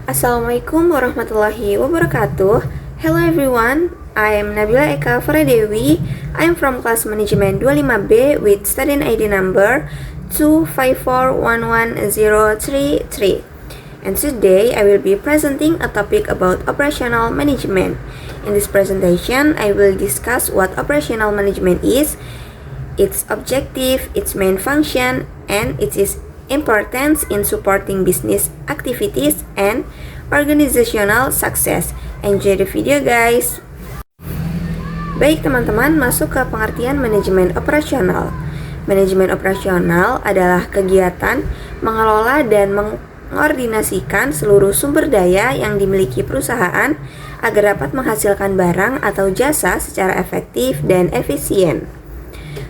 Assalamualaikum warahmatullahi wabarakatuh. Hello everyone, I am Nabila Eka Faradewi. I am from class management 25B with student ID number 2541133. And today I will be presenting a topic about operational management. In this presentation, I will discuss what operational management is, its objective, its main function, and its importance in supporting business activities and organizational success. Enjoy the video guys. Baik teman-teman, masuk ke pengertian manajemen operasional. Manajemen operasional adalah kegiatan mengelola dan mengordinasikan seluruh sumber daya yang dimiliki perusahaan agar dapat menghasilkan barang atau jasa secara efektif dan efisien.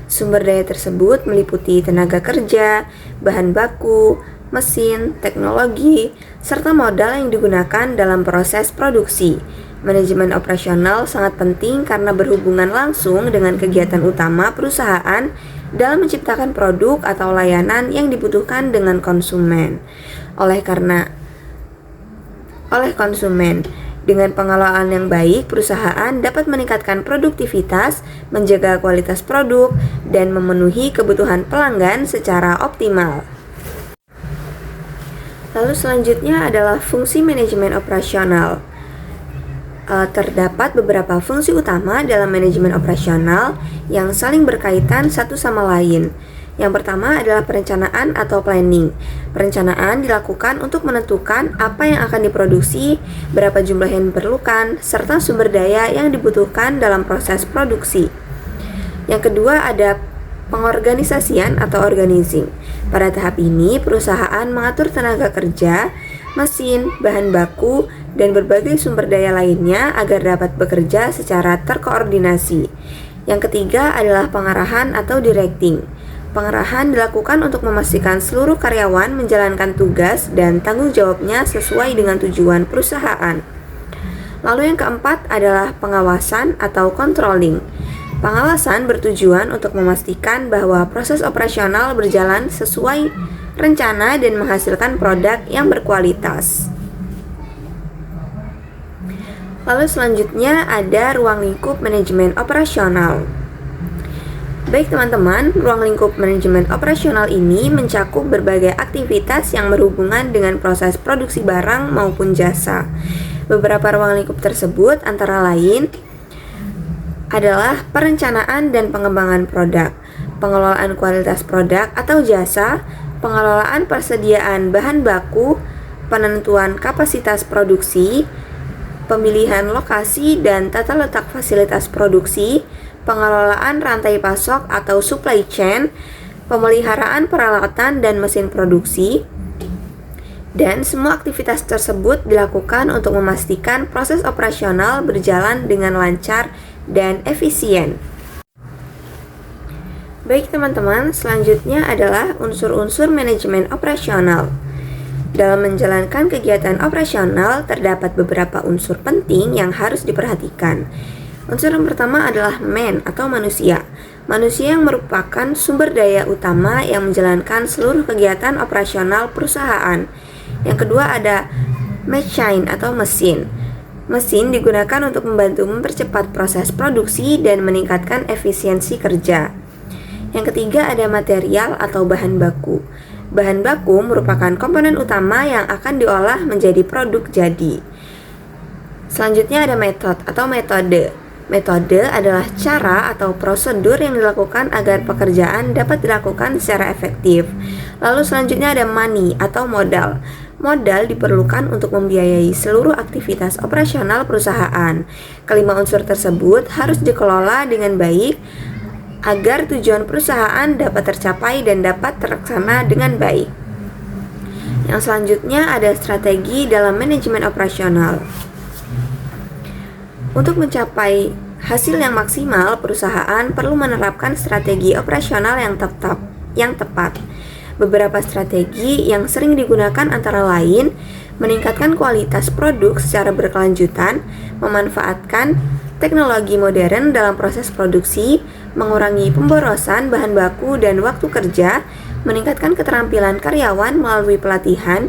Sumber daya tersebut meliputi tenaga kerja, bahan baku, mesin, teknologi, serta modal yang digunakan dalam proses produksi. Manajemen operasional sangat penting karena berhubungan langsung dengan kegiatan utama perusahaan dalam menciptakan produk atau layanan yang dibutuhkan dengan konsumen. Oleh konsumen. Dengan pengelolaan yang baik, perusahaan dapat meningkatkan produktivitas, menjaga kualitas produk, dan memenuhi kebutuhan pelanggan secara optimal. Lalu selanjutnya adalah fungsi manajemen operasional. Terdapat beberapa fungsi utama dalam manajemen operasional yang saling berkaitan satu sama lain. Yang pertama adalah perencanaan atau planning. Perencanaan dilakukan untuk menentukan apa yang akan diproduksi, berapa jumlah yang diperlukan, serta sumber daya yang dibutuhkan dalam proses produksi. Yang kedua ada pengorganisasian atau organizing. Pada tahap ini, perusahaan mengatur tenaga kerja, mesin, bahan baku, dan berbagai sumber daya lainnya agar dapat bekerja secara terkoordinasi. Yang ketiga adalah pengarahan atau directing. Pengarahan dilakukan untuk memastikan seluruh karyawan menjalankan tugas dan tanggung jawabnya sesuai dengan tujuan perusahaan. Lalu yang keempat adalah pengawasan atau controlling. Pengawasan bertujuan untuk memastikan bahwa proses operasional berjalan sesuai rencana dan menghasilkan produk yang berkualitas. Lalu selanjutnya ada ruang lingkup manajemen operasional. Baik teman-teman, ruang lingkup manajemen operasional ini mencakup berbagai aktivitas yang berhubungan dengan proses produksi barang maupun jasa. Beberapa ruang lingkup tersebut antara lain adalah perencanaan dan pengembangan produk, pengelolaan kualitas produk atau jasa, pengelolaan persediaan bahan baku, penentuan kapasitas produksi, pemilihan lokasi dan tata letak fasilitas produksi, pengelolaan rantai pasok atau supply chain, pemeliharaan peralatan dan mesin produksi, dan semua aktivitas tersebut dilakukan untuk memastikan proses operasional berjalan dengan lancar dan efisien. Baik teman-teman, selanjutnya adalah unsur-unsur manajemen operasional. Dalam menjalankan kegiatan operasional, terdapat beberapa unsur penting yang harus diperhatikan. Unsur yang pertama adalah man atau manusia. Manusia yang merupakan sumber daya utama yang menjalankan seluruh kegiatan operasional perusahaan. Yang kedua ada machine atau mesin. Mesin digunakan untuk membantu mempercepat proses produksi dan meningkatkan efisiensi kerja. Yang ketiga ada material atau bahan baku. Bahan baku merupakan komponen utama yang akan diolah menjadi produk jadi. Selanjutnya ada method atau metode. Metode adalah cara atau prosedur yang dilakukan agar pekerjaan dapat dilakukan secara efektif. Lalu selanjutnya ada money atau modal. Modal diperlukan untuk membiayai seluruh aktivitas operasional perusahaan. Kelima unsur tersebut harus dikelola dengan baik agar tujuan perusahaan dapat tercapai dan dapat terlaksana dengan baik. Yang selanjutnya ada strategi dalam manajemen operasional. Untuk mencapai hasil yang maksimal, perusahaan perlu menerapkan strategi operasional yang tepat. Beberapa strategi yang sering digunakan antara lain meningkatkan kualitas produk secara berkelanjutan, memanfaatkan teknologi modern dalam proses produksi, mengurangi pemborosan bahan baku dan waktu kerja, meningkatkan keterampilan karyawan melalui pelatihan,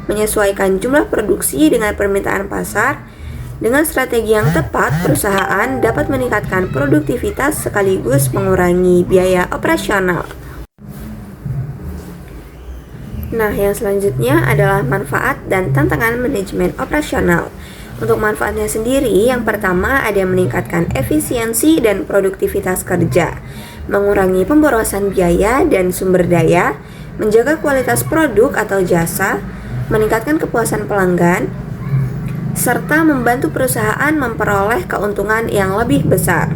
menyesuaikan jumlah produksi dengan permintaan pasar. Dengan strategi yang tepat, perusahaan dapat meningkatkan produktivitas sekaligus mengurangi biaya operasional. Nah, yang selanjutnya adalah manfaat dan tantangan manajemen operasional. Untuk manfaatnya sendiri, yang pertama ada meningkatkan efisiensi dan produktivitas kerja, mengurangi pemborosan biaya dan sumber daya, menjaga kualitas produk atau jasa, meningkatkan kepuasan pelanggan, serta membantu perusahaan memperoleh keuntungan yang lebih besar.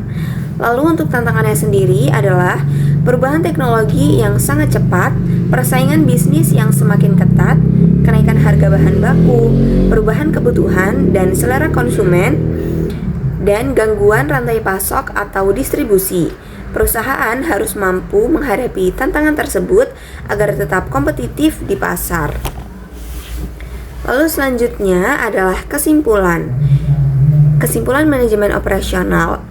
Lalu untuk tantangannya sendiri adalah perubahan teknologi yang sangat cepat, persaingan bisnis yang semakin ketat, kenaikan harga bahan baku, perubahan kebutuhan dan selera konsumen, dan gangguan rantai pasok atau distribusi. Perusahaan harus mampu menghadapi tantangan tersebut agar tetap kompetitif di pasar. Lalu selanjutnya adalah kesimpulan. Kesimpulan manajemen operasional.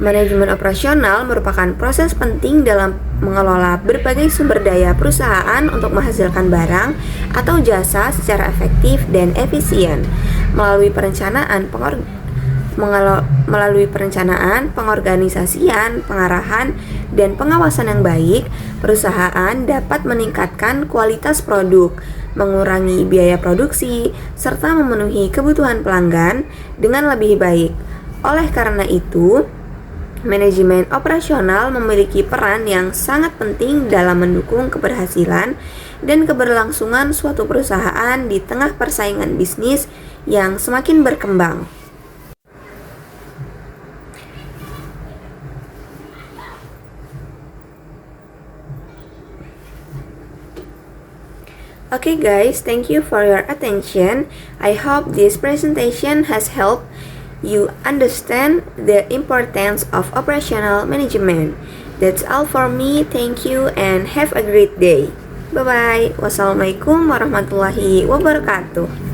Manajemen operasional merupakan proses penting dalam mengelola berbagai sumber daya perusahaan untuk menghasilkan barang atau jasa secara efektif dan efisien. Melalui perencanaan, pengorganisasian, pengarahan, dan pengawasan yang baik, perusahaan dapat meningkatkan kualitas produk, mengurangi biaya produksi, serta memenuhi kebutuhan pelanggan dengan lebih baik. Oleh karena itu, manajemen operasional memiliki peran yang sangat penting dalam mendukung keberhasilan dan keberlangsungan suatu perusahaan di tengah persaingan bisnis yang semakin berkembang. Okay guys, thank you for your attention. I hope this presentation has helped you understand the importance of operational management. That's all for me. Thank you and have a great day. Bye-bye. Wassalamualaikum warahmatullahi wabarakatuh.